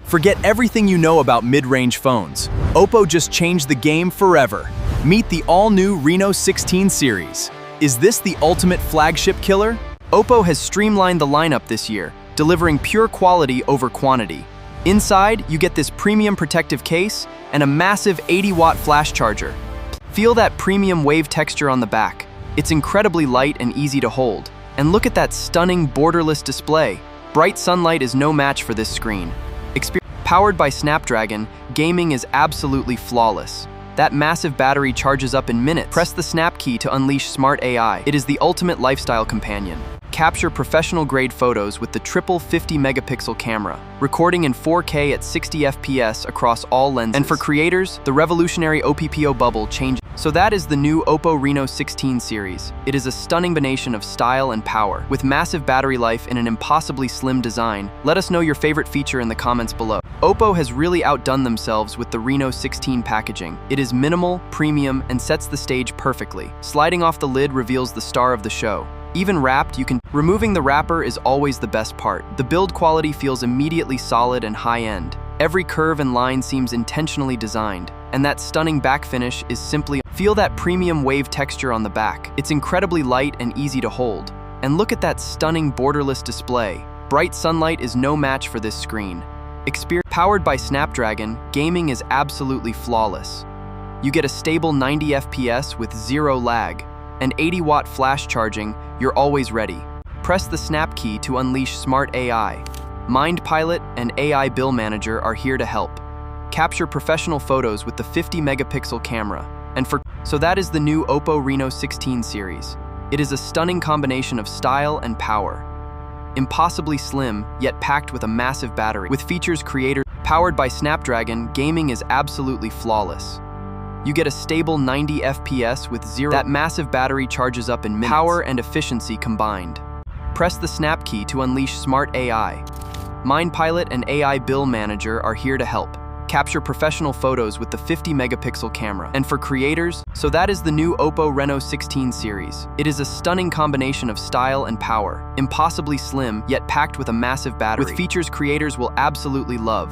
Forget everything you know about mid-range phones. OPPO just changed the game forever. Meet the all-new Reno 16 series. Is this the ultimate flagship killer? OPPO has streamlined the lineup this year, delivering pure quality over quantity. Inside, you get this premium protective case and a massive 80-watt flash charger. Feel that premium wave texture on the back. It's incredibly light and easy to hold. And look at that stunning borderless display. Bright sunlight is no match for this screen. Powered by Snapdragon, gaming is absolutely flawless. That massive battery charges up in minutes. Press the snap key to unleash smart AI. It is the ultimate lifestyle companion. Capture professional-grade photos with the triple 50-megapixel camera, recording in 4K at 60 FPS across all lenses. And for creators, the revolutionary OPPO Bubble changes. So that is the new OPPO Reno 16 series. It is a stunning combination of style and power. With massive battery life in an impossibly slim design, let us know your favorite feature in the comments below. OPPO has really outdone themselves with the Reno 16 packaging. It is minimal, premium, and sets the stage perfectly. Sliding off the lid reveals the star of the show. Even wrapped, removing the wrapper is always the best part. The build quality feels immediately solid and high-end. Every curve and line seems intentionally designed, and that stunning back finish is simply. Feel that premium wave texture on the back. It's incredibly light and easy to hold. And look at that stunning borderless display. Bright sunlight is no match for this screen. Powered by Snapdragon, gaming is absolutely flawless. You get a stable 90 FPS with zero lag. And 80-watt flash charging, you're always ready. Press the snap key to unleash smart AI. MindPilot and AI Bill Manager are here to help. Capture professional photos with the 50-megapixel camera. So that is the new OPPO Reno 16 series. It is a stunning combination of style and power. Impossibly slim, yet packed with a massive battery. With features powered by Snapdragon, gaming is absolutely flawless. You get a stable 90 FPS with zero. That massive battery charges up in minutes. Power and efficiency combined. Press the snap key to unleash smart AI. MindPilot and AI Bill Manager are here to help. Capture professional photos with the 50-megapixel camera. And for creators, so that is the new OPPO Reno 16 series. It is a stunning combination of style and power. Impossibly slim, yet packed with a massive battery. With features creators will absolutely love.